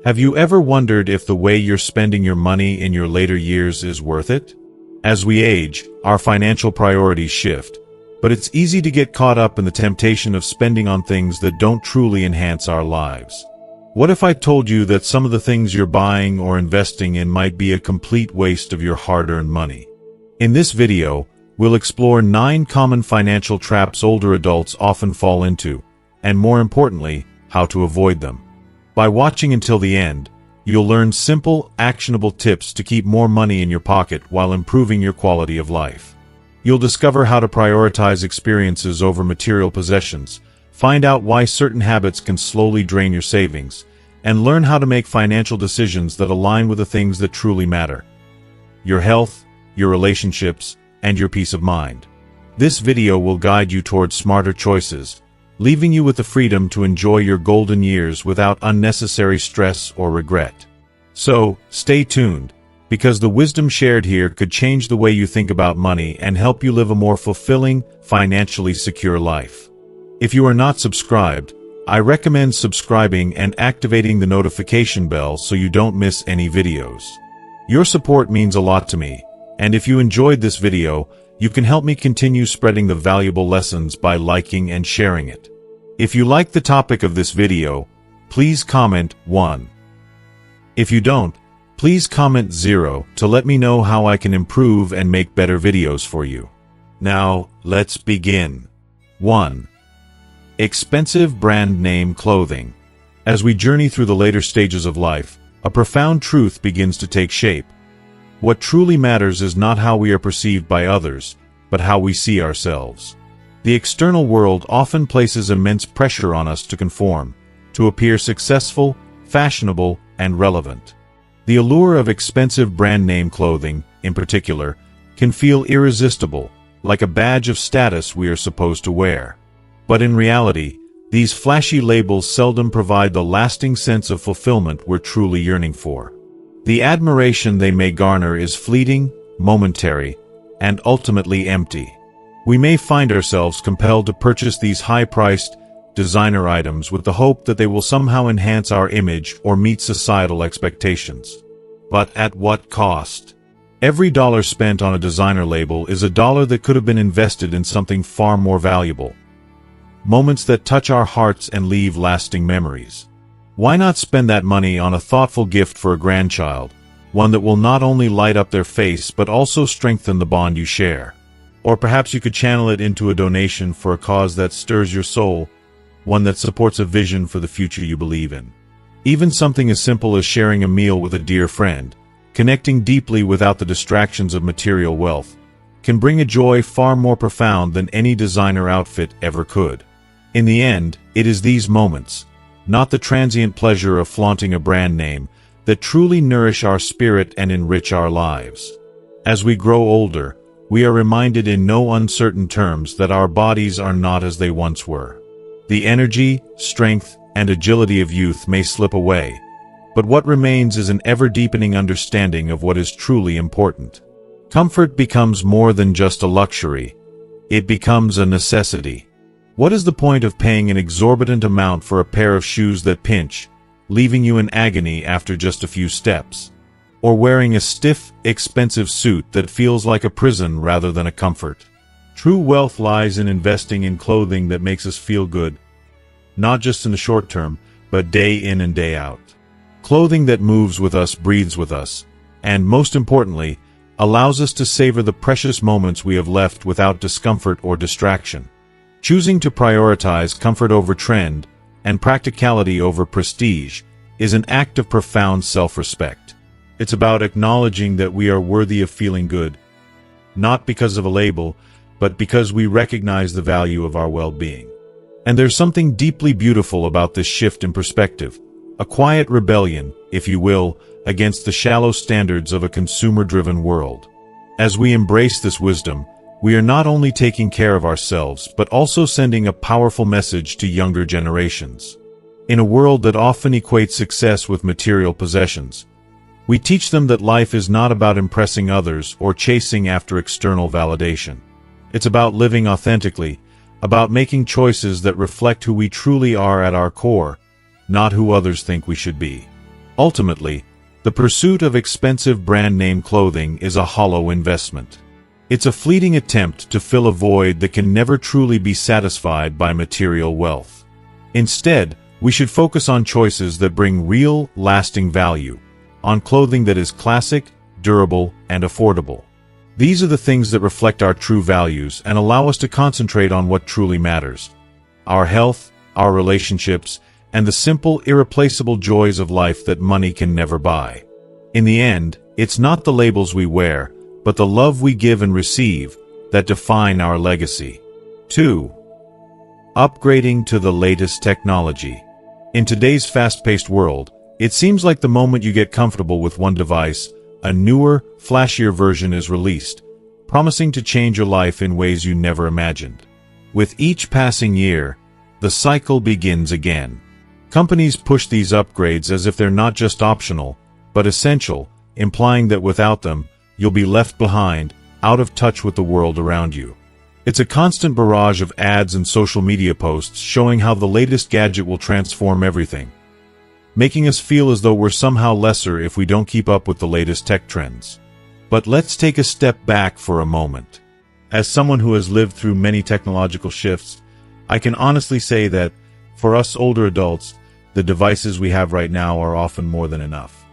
Have you ever wondered if the way you're spending your money in your later years is worth it? As we age, our financial priorities shift, but it's easy to get caught up in the temptation of spending on things that don't truly enhance our lives. What if I told you that some of the things you're buying or investing in might be a complete waste of your hard-earned money? In this video, we'll explore 9 common financial traps older adults often fall into, and more importantly, how to avoid them. By watching until the end, you'll learn simple, actionable tips to keep more money in your pocket while improving your quality of life. You'll discover how to prioritize experiences over material possessions, find out why certain habits can slowly drain your savings, and learn how to make financial decisions that align with the things that truly matter: your health, your relationships, and your peace of mind. This video will guide you towards smarter choices, leaving you with the freedom to enjoy your golden years without unnecessary stress or regret. So, stay tuned, because the wisdom shared here could change the way you think about money and help you live a more fulfilling, financially secure life. If you are not subscribed, I recommend subscribing and activating the notification bell so you don't miss any videos. Your support means a lot to me, and if you enjoyed this video, you can help me continue spreading the valuable lessons by liking and sharing it. If you like the topic of this video, please comment 1. If you don't, please comment 0 to let me know how I can improve and make better videos for you. Now, let's begin. 1. Expensive brand name clothing. As we journey through the later stages of life, a profound truth begins to take shape. What truly matters is not how we are perceived by others, but how we see ourselves. The external world often places immense pressure on us to conform, to appear successful, fashionable, and relevant. The allure of expensive brand name clothing, in particular, can feel irresistible, like a badge of status we are supposed to wear. But in reality, these flashy labels seldom provide the lasting sense of fulfillment we're truly yearning for. The admiration they may garner is fleeting, momentary, and ultimately empty. We may find ourselves compelled to purchase these high-priced, designer items with the hope that they will somehow enhance our image or meet societal expectations. But at what cost? Every dollar spent on a designer label is a dollar that could have been invested in something far more valuable. Moments that touch our hearts and leave lasting memories. Why not spend that money on a thoughtful gift for a grandchild, one that will not only light up their face but also strengthen the bond you share? Or perhaps you could channel it into a donation for a cause that stirs your soul, one that supports a vision for the future you believe in. Even something as simple as sharing a meal with a dear friend, connecting deeply without the distractions of material wealth, can bring a joy far more profound than any designer outfit ever could. In the end, it is these moments, not the transient pleasure of flaunting a brand name, that truly nourish our spirit and enrich our lives. As we grow older, we are reminded in no uncertain terms that our bodies are not as they once were. The energy, strength, and agility of youth may slip away, but what remains is an ever-deepening understanding of what is truly important. Comfort becomes more than just a luxury. It becomes a necessity. What is the point of paying an exorbitant amount for a pair of shoes that pinch, leaving you in agony after just a few steps? Or wearing a stiff, expensive suit that feels like a prison rather than a comfort? True wealth lies in investing in clothing that makes us feel good, not just in the short term, but day in and day out. Clothing that moves with us, breathes with us, and most importantly, allows us to savor the precious moments we have left without discomfort or distraction. Choosing to prioritize comfort over trend and practicality over prestige is an act of profound self-respect. It's about acknowledging that we are worthy of feeling good, not because of a label, but because we recognize the value of our well-being. And there's something deeply beautiful about this shift in perspective, a quiet rebellion, if you will, against the shallow standards of a consumer-driven world. As we embrace this wisdom, we are not only taking care of ourselves, but also sending a powerful message to younger generations. In a world that often equates success with material possessions, we teach them that life is not about impressing others or chasing after external validation. It's about living authentically, about making choices that reflect who we truly are at our core, not who others think we should be. Ultimately, the pursuit of expensive brand-name clothing is a hollow investment. It's a fleeting attempt to fill a void that can never truly be satisfied by material wealth. Instead, we should focus on choices that bring real, lasting value, on clothing that is classic, durable, and affordable. These are the things that reflect our true values and allow us to concentrate on what truly matters: our health, our relationships, and the simple, irreplaceable joys of life that money can never buy. In the end, it's not the labels we wear, but the love we give and receive that define our legacy. 2. Upgrading to the latest technology. In today's fast-paced world, it seems like the moment you get comfortable with one device, a newer, flashier version is released, promising to change your life in ways you never imagined. With each passing year, the cycle begins again. Companies push these upgrades as if they're not just optional, but essential, implying that without them, you'll be left behind, out of touch with the world around you. It's a constant barrage of ads and social media posts showing how the latest gadget will transform everything, making us feel as though we're somehow lesser if we don't keep up with the latest tech trends. But let's take a step back for a moment. As someone who has lived through many technological shifts, I can honestly say that, for us older adults, the devices we have right now are often more than enough.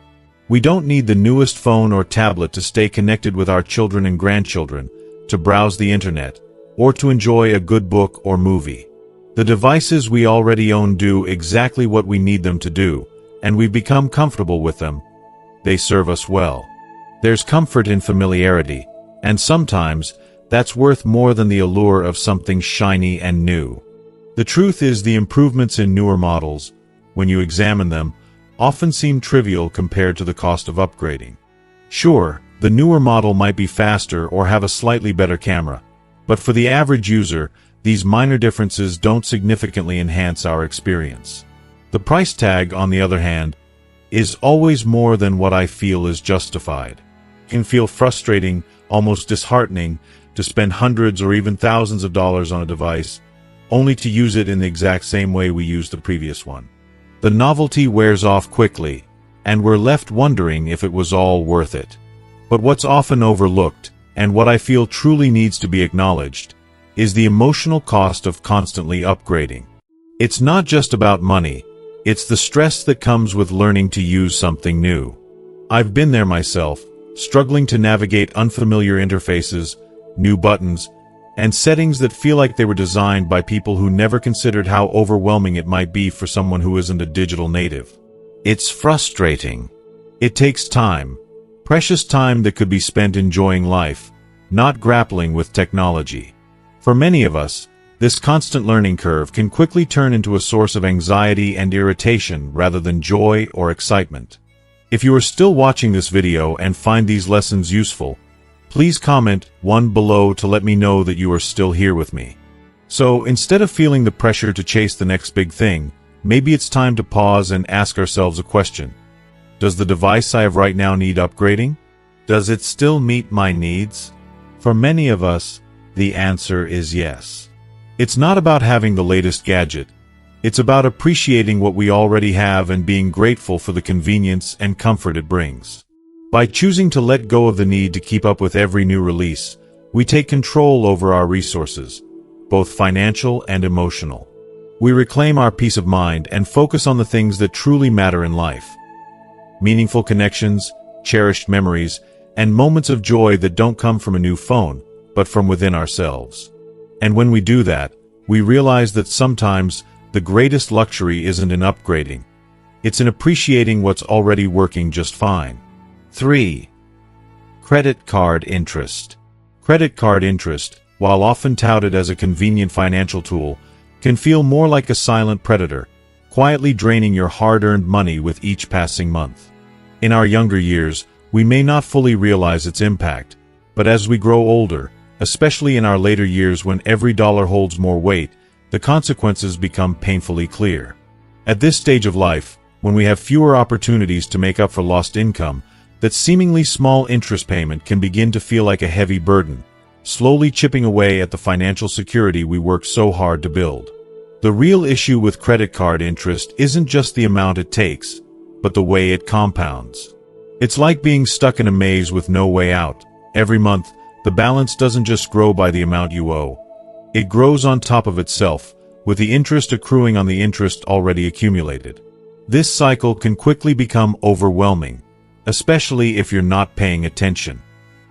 We don't need the newest phone or tablet to stay connected with our children and grandchildren, to browse the internet, or to enjoy a good book or movie. The devices we already own do exactly what we need them to do, and we've become comfortable with them. They serve us well. There's comfort in familiarity, and sometimes that's worth more than the allure of something shiny and new. The truth is, the improvements in newer models, when you examine them, often seem trivial compared to the cost of upgrading. Sure, the newer model might be faster or have a slightly better camera, but for the average user, these minor differences don't significantly enhance our experience. The price tag, on the other hand, is always more than what I feel is justified. It can feel frustrating, almost disheartening, to spend hundreds or even thousands of dollars on a device, only to use it in the exact same way we used the previous one. The novelty wears off quickly, and we're left wondering if it was all worth it. But what's often overlooked, and what I feel truly needs to be acknowledged, is the emotional cost of constantly upgrading. It's not just about money, it's the stress that comes with learning to use something new. I've been there myself, struggling to navigate unfamiliar interfaces, new buttons, and settings that feel like they were designed by people who never considered how overwhelming it might be for someone who isn't a digital native. It's frustrating. It takes time, precious time that could be spent enjoying life, not grappling with technology. For many of us, this constant learning curve can quickly turn into a source of anxiety and irritation rather than joy or excitement. If you are still watching this video and find these lessons useful, please comment one below to let me know that you are still here with me. So, instead of feeling the pressure to chase the next big thing, maybe it's time to pause and ask ourselves a question. Does the device I have right now need upgrading? Does it still meet my needs? For many of us, the answer is yes. It's not about having the latest gadget. It's about appreciating what we already have and being grateful for the convenience and comfort it brings. By choosing to let go of the need to keep up with every new release, we take control over our resources, both financial and emotional. We reclaim our peace of mind and focus on the things that truly matter in life. Meaningful connections, cherished memories, and moments of joy that don't come from a new phone, but from within ourselves. And when we do that, we realize that sometimes the greatest luxury isn't in upgrading. It's in appreciating what's already working just fine. 3. Credit card interest. Credit card interest, while often touted as a convenient financial tool, can feel more like a silent predator, quietly draining your hard-earned money with each passing month. In our younger years, we may not fully realize its impact, but as we grow older, especially in our later years when every dollar holds more weight, the consequences become painfully clear. At this stage of life, when we have fewer opportunities to make up for lost income, that seemingly small interest payment can begin to feel like a heavy burden, slowly chipping away at the financial security we worked so hard to build. The real issue with credit card interest isn't just the amount it takes, but the way it compounds. It's like being stuck in a maze with no way out. Every month, the balance doesn't just grow by the amount you owe. It grows on top of itself, with the interest accruing on the interest already accumulated. This cycle can quickly become overwhelming, especially if you're not paying attention.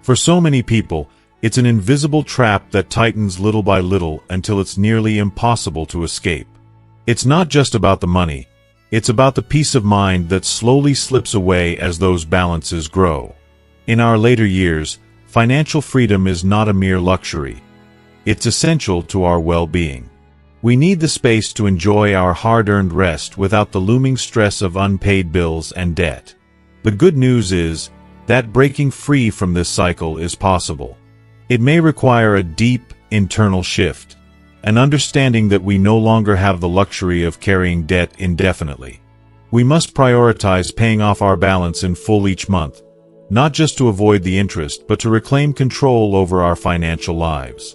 For so many people, it's an invisible trap that tightens little by little until it's nearly impossible to escape. It's not just about the money. It's about the peace of mind that slowly slips away as those balances grow. In our later years, financial freedom is not a mere luxury. It's essential to our well-being. We need the space to enjoy our hard-earned rest without the looming stress of unpaid bills and debt. The good news is that breaking free from this cycle is possible. It may require a deep, internal shift, an understanding that we no longer have the luxury of carrying debt indefinitely. We must prioritize paying off our balance in full each month, not just to avoid the interest, but to reclaim control over our financial lives.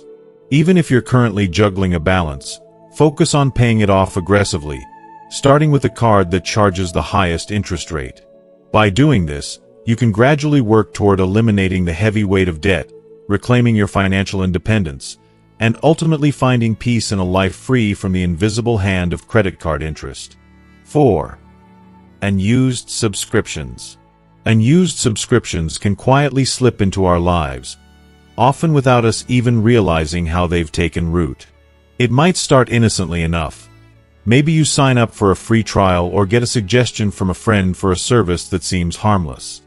Even if you're currently juggling a balance, focus on paying it off aggressively, starting with a card that charges the highest interest rate. By doing this, you can gradually work toward eliminating the heavy weight of debt, reclaiming your financial independence, and ultimately finding peace in a life free from the invisible hand of credit card interest. 4. Unused subscriptions. Unused subscriptions can quietly slip into our lives, often without us even realizing how they've taken root. It might start innocently enough. Maybe you sign up for a free trial or get a suggestion from a friend for a service that seems harmless.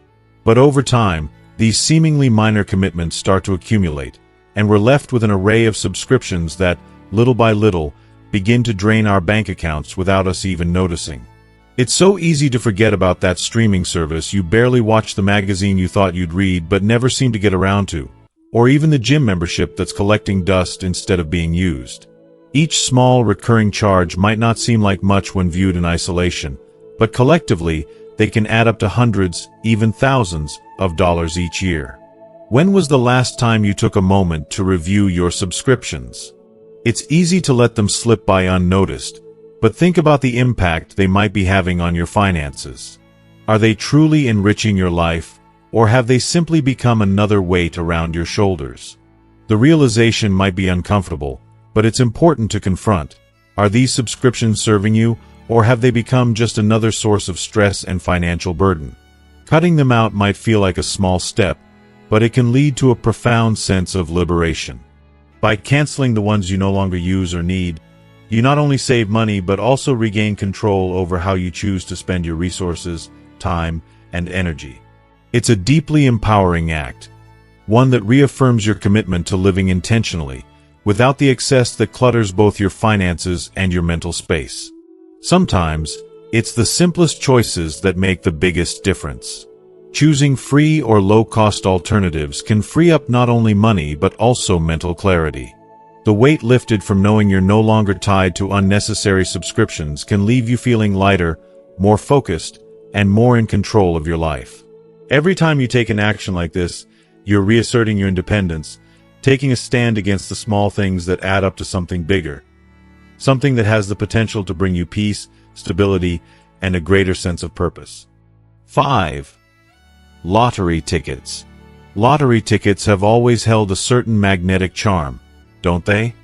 But over time, these seemingly minor commitments start to accumulate, and we're left with an array of subscriptions that, little by little, begin to drain our bank accounts without us even noticing. It's so easy to forget about that streaming service you barely watched, the magazine you thought you'd read but never seem to get around to, or even the gym membership that's collecting dust instead of being used. Each small recurring charge might not seem like much when viewed in isolation, but collectively, they can add up to hundreds, even thousands, of dollars each year. When was the last time you took a moment to review your subscriptions? It's easy to let them slip by unnoticed, but think about the impact they might be having on your finances. Are they truly enriching your life, or have they simply become another weight around your shoulders? The realization might be uncomfortable, but it's important to confront. Are these subscriptions serving you, or have they become just another source of stress and financial burden? Cutting them out might feel like a small step, but it can lead to a profound sense of liberation. By canceling the ones you no longer use or need, you not only save money but also regain control over how you choose to spend your resources, time, and energy. It's a deeply empowering act, one that reaffirms your commitment to living intentionally, without the excess that clutters both your finances and your mental space. Sometimes, it's the simplest choices that make the biggest difference. Choosing free or low-cost alternatives can free up not only money but also mental clarity. The weight lifted from knowing you're no longer tied to unnecessary subscriptions can leave you feeling lighter, more focused, and more in control of your life. Every time you take an action like this, you're reasserting your independence, taking a stand against the small things that add up to something bigger, something that has the potential to bring you peace, stability, and a greater sense of purpose. 5. Lottery tickets. Lottery tickets have always held a certain magnetic charm, don't they?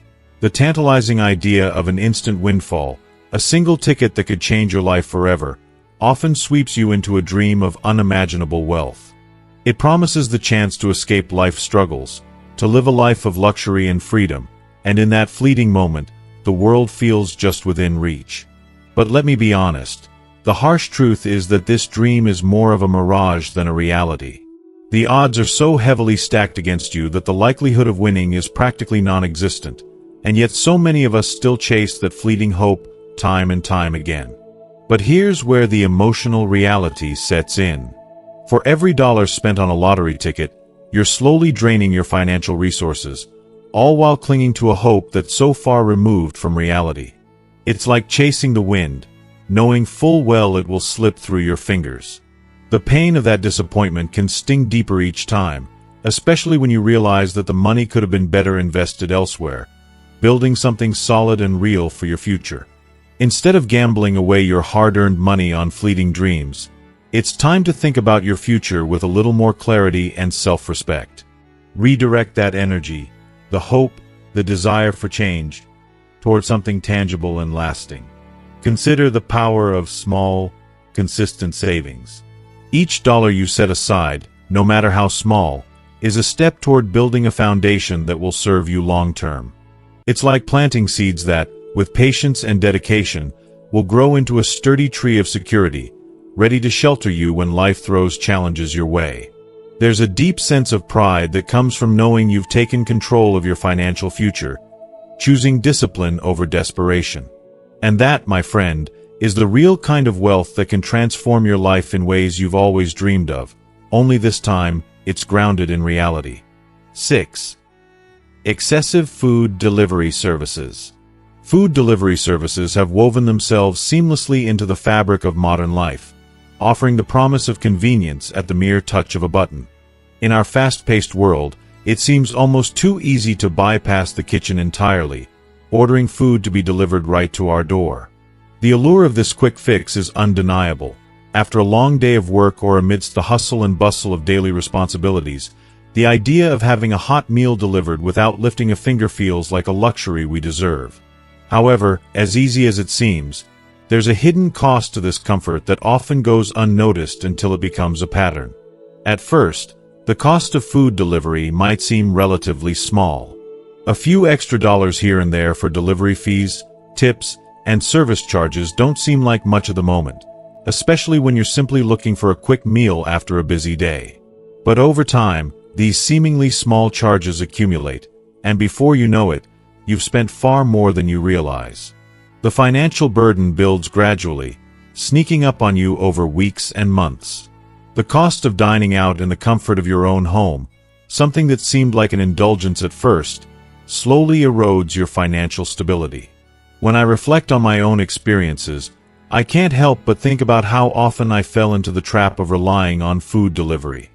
The tantalizing idea of an instant windfall, a single ticket that could change your life forever, often sweeps you into a dream of unimaginable wealth. It promises the chance to escape life's struggles, to live a life of luxury and freedom, and in that fleeting moment, the world feels just within reach. But let me be honest, the harsh truth is that this dream is more of a mirage than a reality. The odds are so heavily stacked against you that the likelihood of winning is practically non-existent, and yet so many of us still chase that fleeting hope time and time again. But here's where the emotional reality sets in. For every dollar spent on a lottery ticket, you're slowly draining your financial resources, all while clinging to a hope that's so far removed from reality. It's like chasing the wind, knowing full well it will slip through your fingers. The pain of that disappointment can sting deeper each time, especially when you realize that the money could have been better invested elsewhere, building something solid and real for your future. Instead of gambling away your hard-earned money on fleeting dreams, It's time to think about your future with a little more clarity and self-respect. Redirect that energy, the hope, the desire for change, toward something tangible and lasting. Consider the power of small, consistent savings. Each dollar you set aside, no matter how small, is a step toward building a foundation that will serve you long-term. It's like planting seeds that, with patience and dedication, will grow into a sturdy tree of security, ready to shelter you when life throws challenges your way. There's a deep sense of pride that comes from knowing you've taken control of your financial future, choosing discipline over desperation. And that, my friend, is the real kind of wealth that can transform your life in ways you've always dreamed of, only this time, it's grounded in reality. 6. Excessive food delivery services. Food delivery services have woven themselves seamlessly into the fabric of modern life, offering the promise of convenience at the mere touch of a button. In our fast-paced world, it seems almost too easy to bypass the kitchen entirely, ordering food to be delivered right to our door. The allure of this quick fix is undeniable. After a long day of work or amidst the hustle and bustle of daily responsibilities, the idea of having a hot meal delivered without lifting a finger feels like a luxury we deserve. However, as easy as it seems, there's a hidden cost to this comfort that often goes unnoticed until it becomes a pattern. At first, the cost of food delivery might seem relatively small. A few extra dollars here and there for delivery fees, tips, and service charges don't seem like much at the moment, especially when you're simply looking for a quick meal after a busy day. But over time, these seemingly small charges accumulate, and before you know it, you've spent far more than you realize. The financial burden builds gradually, sneaking up on you over weeks and months. The cost of dining out in the comfort of your own home, something that seemed like an indulgence at first, slowly erodes your financial stability. When I reflect on my own experiences, I can't help but think about how often I fell into the trap of relying on food delivery.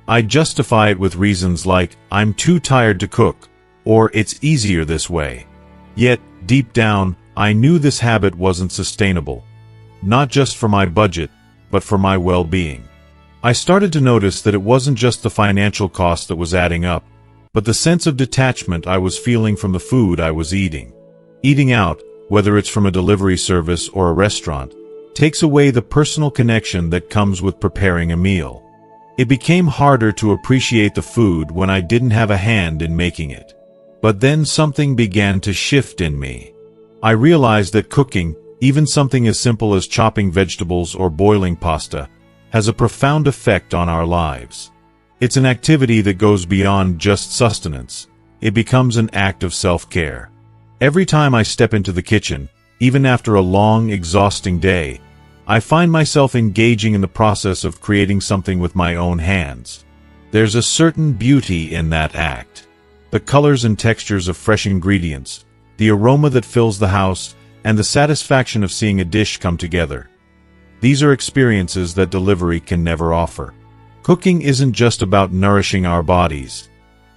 I justify it with reasons like, I'm too tired to cook, or it's easier this way. Yet, deep down, I knew this habit wasn't sustainable, not just for my budget, but for my well-being. I started to notice that it wasn't just the financial cost that was adding up, but the sense of detachment I was feeling from the food I was eating. Eating out, whether it's from a delivery service or a restaurant, takes away the personal connection that comes with preparing a meal. It became harder to appreciate the food when I didn't have a hand in making it. But then something began to shift in me. I realized that cooking, even something as simple as chopping vegetables or boiling pasta, has a profound effect on our lives. It's an activity that goes beyond just sustenance. It becomes an act of self-care. Every time I step into the kitchen, even after a long, exhausting day, I find myself engaging in the process of creating something with my own hands. There's a certain beauty in that act. The colors and textures of fresh ingredients, the aroma that fills the house, and the satisfaction of seeing a dish come together. These are experiences that delivery can never offer. Cooking isn't just about nourishing our bodies.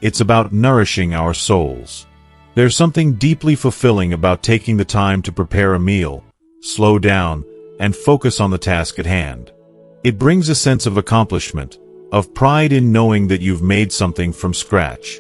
It's about nourishing our souls. There's something deeply fulfilling about taking the time to prepare a meal, slow down, and focus on the task at hand. It brings a sense of accomplishment, of pride in knowing that you've made something from scratch.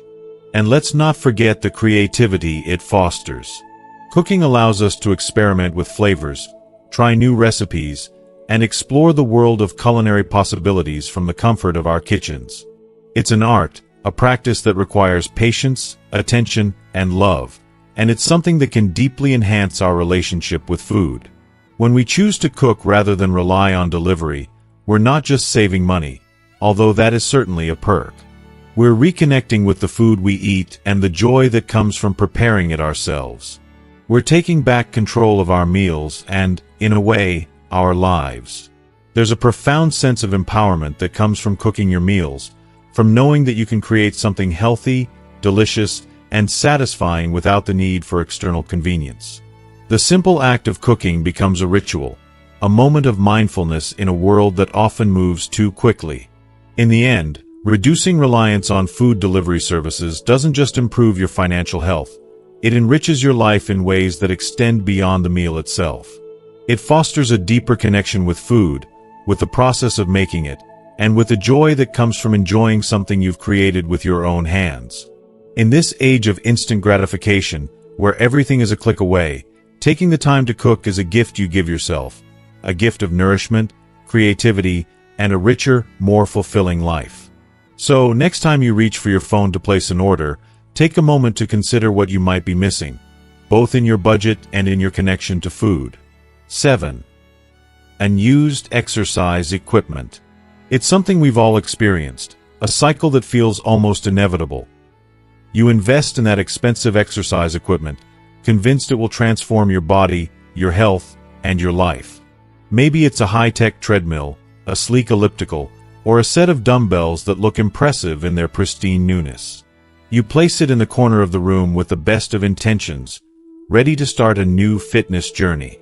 And let's not forget the creativity it fosters. Cooking allows us to experiment with flavors, try new recipes, and explore the world of culinary possibilities from the comfort of our kitchens. It's an art, a practice that requires patience, attention, and love, and it's something that can deeply enhance our relationship with food. When we choose to cook rather than rely on delivery, we're not just saving money, although that is certainly a perk. We're reconnecting with the food we eat and the joy that comes from preparing it ourselves. We're taking back control of our meals and, in a way, our lives. There's a profound sense of empowerment that comes from cooking your meals, from knowing that you can create something healthy, delicious, and satisfying without the need for external convenience. The simple act of cooking becomes a ritual, a moment of mindfulness in a world that often moves too quickly. In the end, reducing reliance on food delivery services doesn't just improve your financial health, it enriches your life in ways that extend beyond the meal itself. It fosters a deeper connection with food, with the process of making it, and with the joy that comes from enjoying something you've created with your own hands. In this age of instant gratification, where everything is a click away, taking the time to cook is a gift you give yourself, a gift of nourishment, creativity, and a richer, more fulfilling life. So, next time you reach for your phone to place an order, take a moment to consider what you might be missing, both in your budget and in your connection to food. 7. Unused exercise equipment. It's something we've all experienced, a cycle that feels almost inevitable. You invest in that expensive exercise equipment, convinced it will transform your body, your health, and your life. Maybe it's a high-tech treadmill, a sleek elliptical, or a set of dumbbells that look impressive in their pristine newness. You place it in the corner of the room with the best of intentions, ready to start a new fitness journey.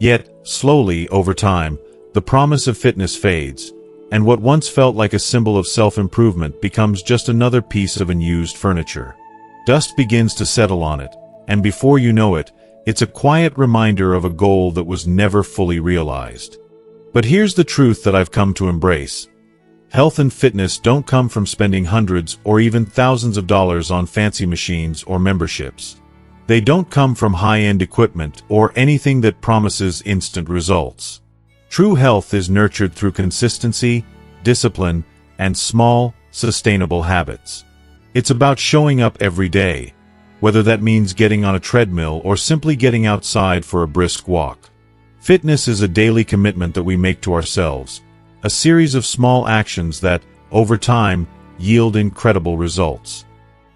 Yet, slowly, over time, the promise of fitness fades, and what once felt like a symbol of self-improvement becomes just another piece of unused furniture. Dust begins to settle on it, and before you know it, it's a quiet reminder of a goal that was never fully realized. But here's the truth that I've come to embrace. Health and fitness don't come from spending hundreds or even thousands of dollars on fancy machines or memberships. They don't come from high-end equipment or anything that promises instant results. True health is nurtured through consistency, discipline, and small, sustainable habits. It's about showing up every day, whether that means getting on a treadmill or simply getting outside for a brisk walk. Fitness is a daily commitment that we make to ourselves, a series of small actions that, over time, yield incredible results.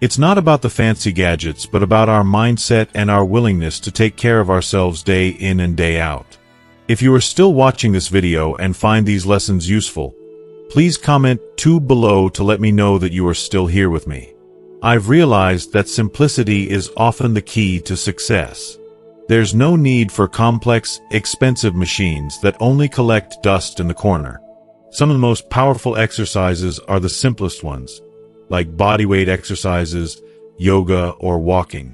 It's not about the fancy gadgets, but about our mindset and our willingness to take care of ourselves day in and day out. If you are still watching this video and find these lessons useful, please comment 2 below to let me know that you are still here with me. I've realized that simplicity is often the key to success. There's no need for complex, expensive machines that only collect dust in the corner. Some of the most powerful exercises are the simplest ones, like bodyweight exercises, yoga, or walking.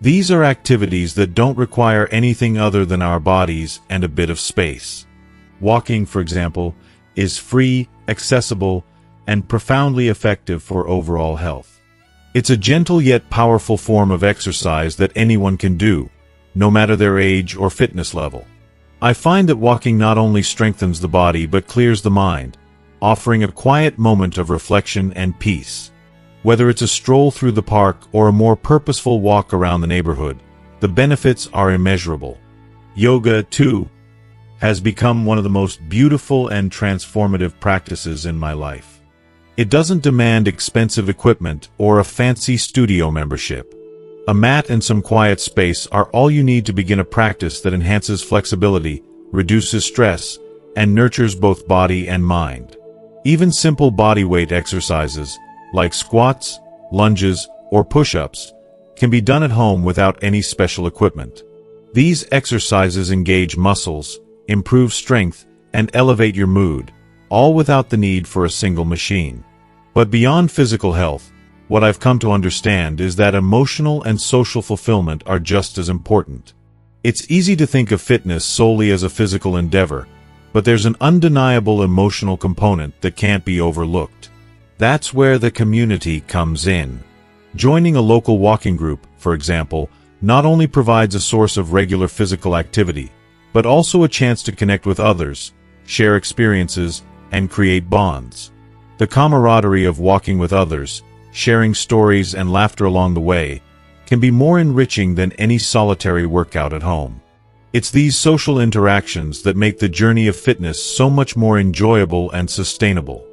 These are activities that don't require anything other than our bodies and a bit of space. Walking, for example, is free, accessible, and profoundly effective for overall health. It's a gentle yet powerful form of exercise that anyone can do, no matter their age or fitness level. I find that walking not only strengthens the body but clears the mind, offering a quiet moment of reflection and peace. Whether it's a stroll through the park or a more purposeful walk around the neighborhood, the benefits are immeasurable. Yoga, too, has become one of the most beautiful and transformative practices in my life. It doesn't demand expensive equipment or a fancy studio membership. A mat and some quiet space are all you need to begin a practice that enhances flexibility, reduces stress, and nurtures both body and mind. Even simple bodyweight exercises, like squats, lunges, or push-ups, can be done at home without any special equipment. These exercises engage muscles, improve strength, and elevate your mood, all without the need for a single machine. But beyond physical health, what I've come to understand is that emotional and social fulfillment are just as important. It's easy to think of fitness solely as a physical endeavor, but there's an undeniable emotional component that can't be overlooked. That's where the community comes in. Joining a local walking group, for example, not only provides a source of regular physical activity, but also a chance to connect with others, share experiences, and create bonds. The camaraderie of walking with others, sharing stories and laughter along the way, can be more enriching than any solitary workout at home. It's these social interactions that make the journey of fitness so much more enjoyable and sustainable.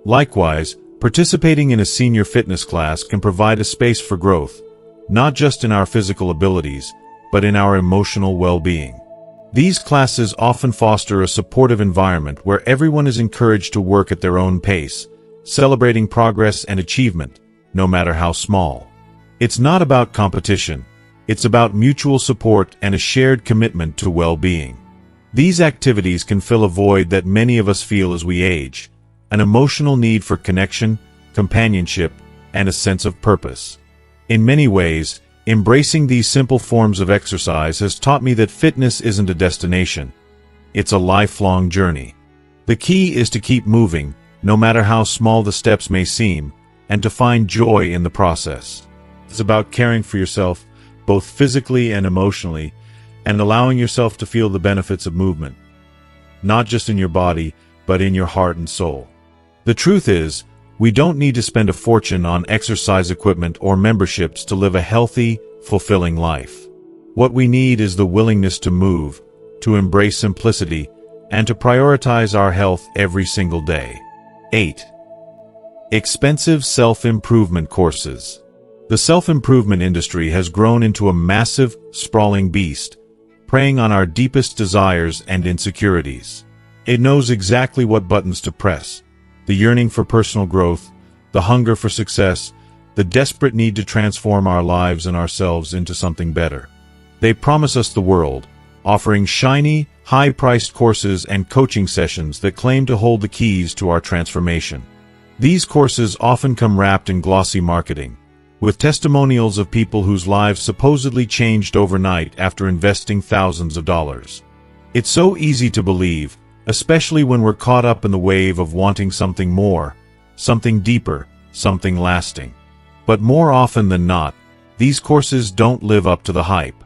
Likewise, participating in a senior fitness class can provide a space for growth, not just in our physical abilities, but in our emotional well-being. These classes often foster a supportive environment where everyone is encouraged to work at their own pace, celebrating progress and achievement, no matter how small. It's not about competition. It's about mutual support and a shared commitment to well-being. These activities can fill a void that many of us feel as we age, an emotional need for connection, companionship, and a sense of purpose. In many ways, embracing these simple forms of exercise has taught me that fitness isn't a destination. It's a lifelong journey. The key is to keep moving, no matter how small the steps may seem, and to find joy in the process. It's about caring for yourself, both physically and emotionally, and allowing yourself to feel the benefits of movement, not just in your body, but in your heart and soul. The truth is, we don't need to spend a fortune on exercise equipment or memberships to live a healthy, fulfilling life. What we need is the willingness to move, to embrace simplicity, and to prioritize our health every single day. 8. Expensive self-improvement courses. The self-improvement industry has grown into a massive, sprawling beast, preying on our deepest desires and insecurities. It knows exactly what buttons to press: the yearning for personal growth, the hunger for success, the desperate need to transform our lives and ourselves into something better. They promise us the world, offering shiny, high-priced courses and coaching sessions that claim to hold the keys to our transformation. These courses often come wrapped in glossy marketing, with testimonials of people whose lives supposedly changed overnight after investing thousands of dollars. It's so easy to believe, especially when we're caught up in the wave of wanting something more, something deeper, something lasting. But more often than not, these courses don't live up to the hype.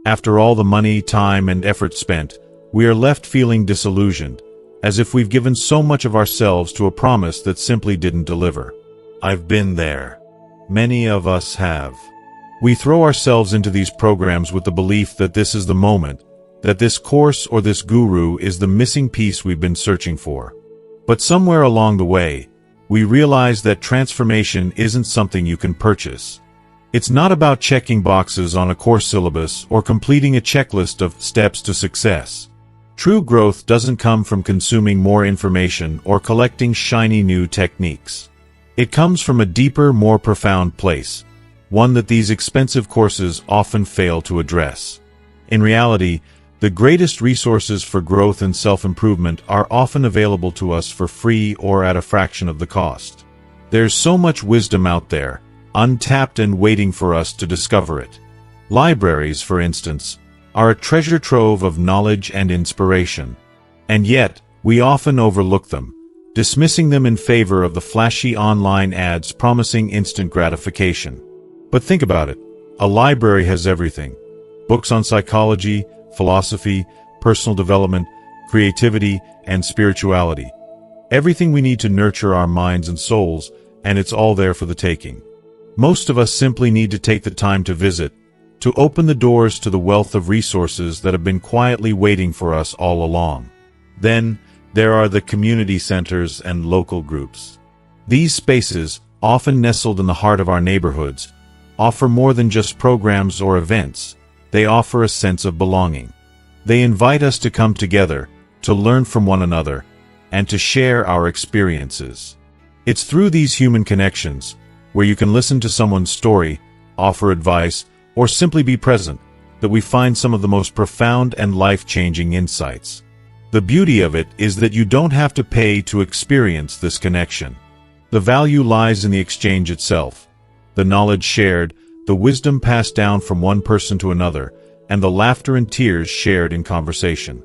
After all the money, time, and effort spent, we are left feeling disillusioned, as if we've given so much of ourselves to a promise that simply didn't deliver. I've been there. Many of us have. We throw ourselves into these programs with the belief that this is the moment, that this course or this guru is the missing piece we've been searching for. But somewhere along the way, we realize that transformation isn't something you can purchase. It's not about checking boxes on a course syllabus or completing a checklist of steps to success. True growth doesn't come from consuming more information or collecting shiny new techniques. It comes from a deeper, more profound place, one that these expensive courses often fail to address. In reality, the greatest resources for growth and self-improvement are often available to us for free or at a fraction of the cost. There's so much wisdom out there, untapped and waiting for us to discover it. Libraries, for instance, are a treasure trove of knowledge and inspiration. And yet, we often overlook them, dismissing them in favor of the flashy online ads promising instant gratification. But think about it. A library has everything: books on psychology, philosophy, personal development, creativity, and spirituality. Everything we need to nurture our minds and souls, and it's all there for the taking. Most of us simply need to take the time to visit, to open the doors to the wealth of resources that have been quietly waiting for us all along. Then, there are the community centers and local groups. These spaces, often nestled in the heart of our neighborhoods, offer more than just programs or events. They offer a sense of belonging. They invite us to come together, to learn from one another, and to share our experiences. It's through these human connections, where you can listen to someone's story, offer advice, or simply be present, that we find some of the most profound and life-changing insights. The beauty of it is that you don't have to pay to experience this connection. The value lies in the exchange itself, the knowledge shared, the wisdom passed down from one person to another, and the laughter and tears shared in conversation.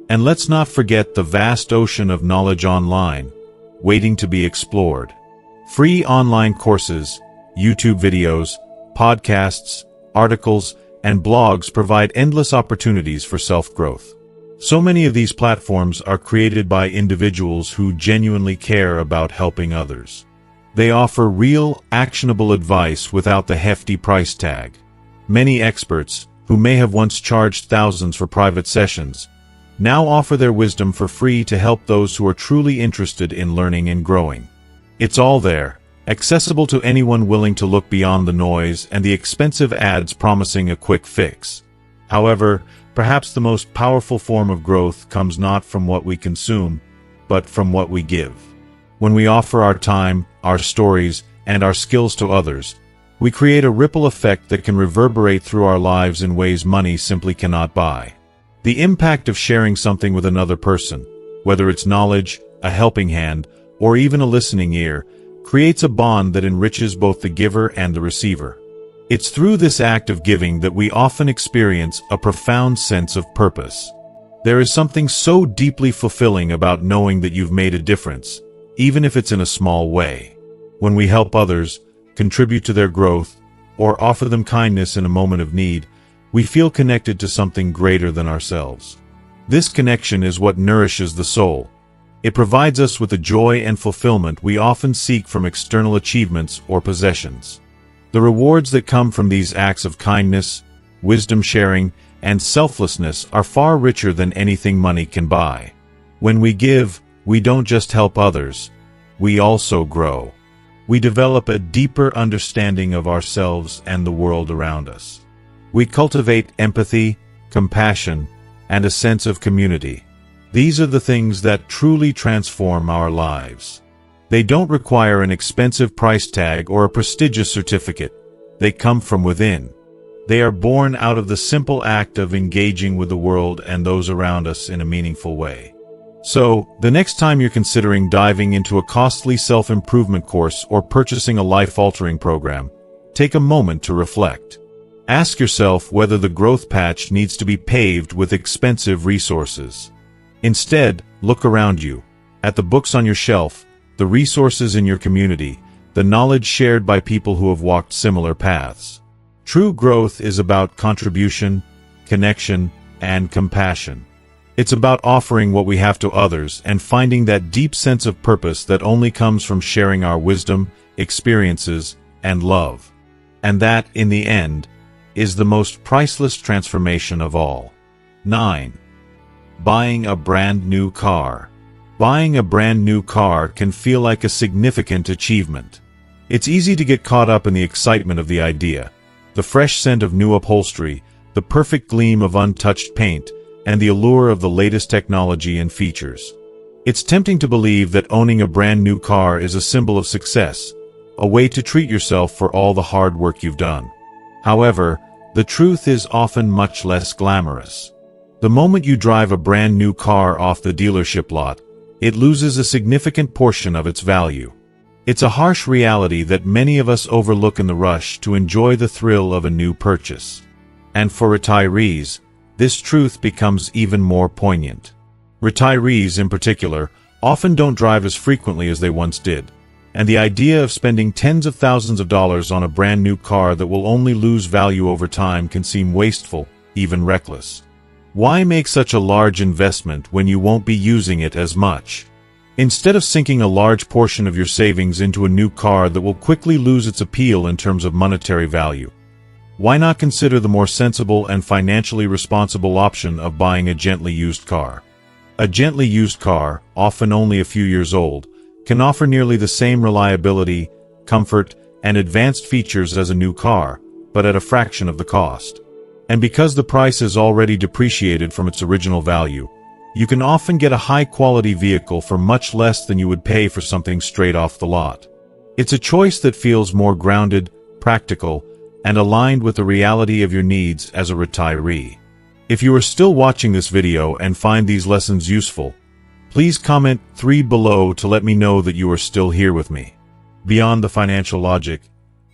And let's not forget the vast ocean of knowledge online, waiting to be explored. Free online courses, YouTube videos, podcasts, articles, and blogs provide endless opportunities for self-growth. So many of these platforms are created by individuals who genuinely care about helping others. They offer real, actionable advice without the hefty price tag. Many experts, who may have once charged thousands for private sessions, now offer their wisdom for free to help those who are truly interested in learning and growing. It's all there, accessible to anyone willing to look beyond the noise and the expensive ads promising a quick fix. However, perhaps the most powerful form of growth comes not from what we consume, but from what we give. When we offer our time, our stories, and our skills to others, we create a ripple effect that can reverberate through our lives in ways money simply cannot buy. The impact of sharing something with another person, whether it's knowledge, a helping hand, or even a listening ear, creates a bond that enriches both the giver and the receiver. It's through this act of giving that we often experience a profound sense of purpose. There is something so deeply fulfilling about knowing that you've made a difference, even if it's in a small way. When we help others, contribute to their growth, or offer them kindness in a moment of need, we feel connected to something greater than ourselves. This connection is what nourishes the soul. It provides us with the joy and fulfillment we often seek from external achievements or possessions. The rewards that come from these acts of kindness, wisdom sharing, and selflessness are far richer than anything money can buy. When we give, we don't just help others, we also grow. We develop a deeper understanding of ourselves and the world around us. We cultivate empathy, compassion, and a sense of community. These are the things that truly transform our lives. They don't require an expensive price tag or a prestigious certificate. They come from within. They are born out of the simple act of engaging with the world and those around us in a meaningful way. So, the next time you're considering diving into a costly self-improvement course or purchasing a life-altering program, take a moment to reflect. Ask yourself whether the growth patch needs to be paved with expensive resources. Instead, look around you, at the books on your shelf, the resources in your community, the knowledge shared by people who have walked similar paths. True growth is about contribution, connection, and compassion. It's about offering what we have to others and finding that deep sense of purpose that only comes from sharing our wisdom, experiences, and love. And that, in the end, is the most priceless transformation of all. 9. Buying a brand new car. Buying a brand new car can feel like a significant achievement. It's easy to get caught up in the excitement of the idea, the fresh scent of new upholstery, the perfect gleam of untouched paint, and the allure of the latest technology and features. It's tempting to believe that owning a brand new car is a symbol of success, a way to treat yourself for all the hard work you've done. However, the truth is often much less glamorous. The moment you drive a brand new car off the dealership lot, it loses a significant portion of its value. It's a harsh reality that many of us overlook in the rush to enjoy the thrill of a new purchase. And for retirees, this truth becomes even more poignant. Retirees, in particular, often don't drive as frequently as they once did, and the idea of spending tens of thousands of dollars on a brand new car that will only lose value over time can seem wasteful, even reckless. Why make such a large investment when you won't be using it as much? Instead of sinking a large portion of your savings into a new car that will quickly lose its appeal in terms of monetary value, why not consider the more sensible and financially responsible option of buying a gently used car? A gently used car, often only a few years old, can offer nearly the same reliability, comfort, and advanced features as a new car, but at a fraction of the cost. And because the price is already depreciated from its original value, you can often get a high-quality vehicle for much less than you would pay for something straight off the lot. It's a choice that feels more grounded, practical, and aligned with the reality of your needs as a retiree. If you are still watching this video and find these lessons useful, please comment 3 below to let me know that you are still here with me. Beyond the financial logic,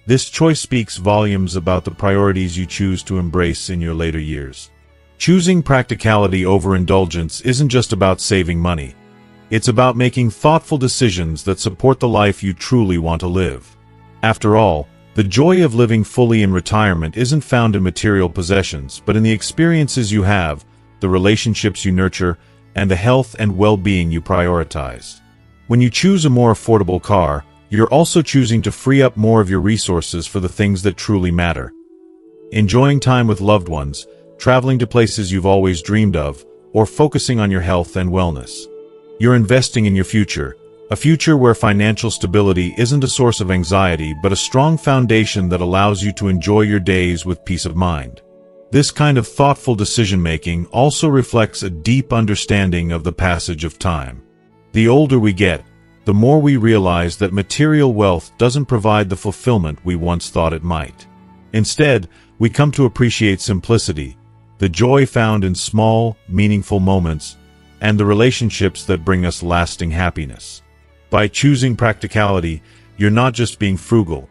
this choice speaks volumes about the priorities you choose to embrace in your later years. Choosing practicality over indulgence isn't just about saving money. It's about making thoughtful decisions that support the life you truly want to live. After all, the joy of living fully in retirement isn't found in material possessions, but in the experiences you have, the relationships you nurture, and the health and well-being you prioritize. When you choose a more affordable car, you're also choosing to free up more of your resources for the things that truly matter. Enjoying time with loved ones, traveling to places you've always dreamed of, or focusing on your health and wellness. You're investing in your future, a future where financial stability isn't a source of anxiety but a strong foundation that allows you to enjoy your days with peace of mind. This kind of thoughtful decision-making also reflects a deep understanding of the passage of time. The older we get, the more we realize that material wealth doesn't provide the fulfillment we once thought it might. Instead, we come to appreciate simplicity, the joy found in small, meaningful moments, and the relationships that bring us lasting happiness. By choosing practicality, you're not just being frugal.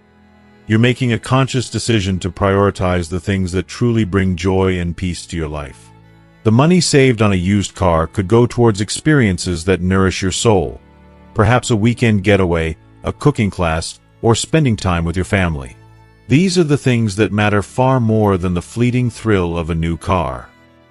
You're making a conscious decision to prioritize the things that truly bring joy and peace to your life. The money saved on a used car could go towards experiences that nourish your soul. Perhaps a weekend getaway, a cooking class, or spending time with your family. These are the things that matter far more than the fleeting thrill of a new car.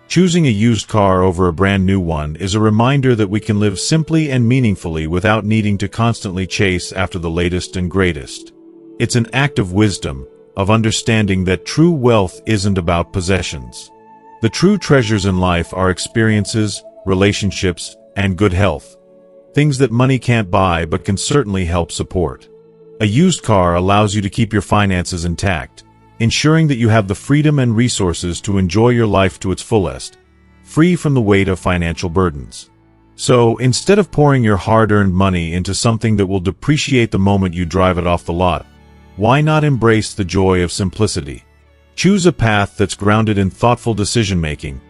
Choosing a used car over a brand new one is a reminder that we can live simply and meaningfully without needing to constantly chase after the latest and greatest. It's an act of wisdom, of understanding that true wealth isn't about possessions. The true treasures in life are experiences, relationships, and good health. Things that money can't buy but can certainly help support. A used car allows you to keep your finances intact, ensuring that you have the freedom and resources to enjoy your life to its fullest, free from the weight of financial burdens. So, instead of pouring your hard-earned money into something that will depreciate the moment you drive it off the lot, why not embrace the joy of simplicity? Choose a path that's grounded in thoughtful decision-making,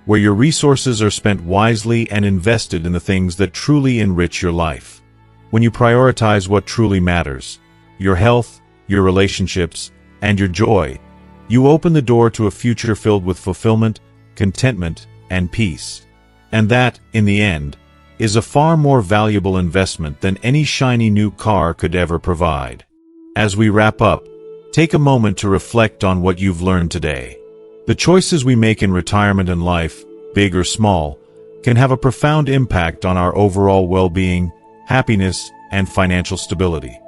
where your resources are spent wisely and invested in the things that truly enrich your life. When you prioritize what truly matters, your health, your relationships, and your joy, you open the door to a future filled with fulfillment, contentment, and peace. And that, in the end, is a far more valuable investment than any shiny new car could ever provide. As we wrap up, take a moment to reflect on what you've learned today. The choices we make in retirement and life, big or small, can have a profound impact on our overall well-being, happiness, and financial stability.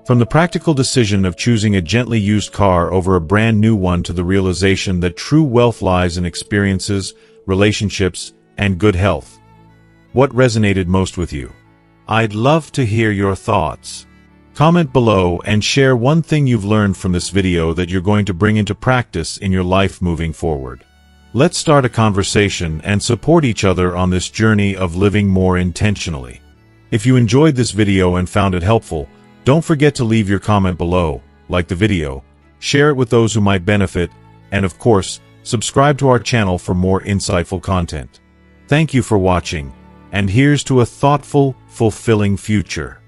From the practical decision of choosing a gently used car over a brand new one to the realization that true wealth lies in experiences, relationships, and good health. What resonated most with you? I'd love to hear your thoughts. Comment below and share one thing you've learned from this video that you're going to bring into practice in your life moving forward. Let's start a conversation and support each other on this journey of living more intentionally. If you enjoyed this video and found it helpful, don't forget to leave your comment below, like the video, share it with those who might benefit, and of course, subscribe to our channel for more insightful content. Thank you for watching, and here's to a thoughtful, fulfilling future.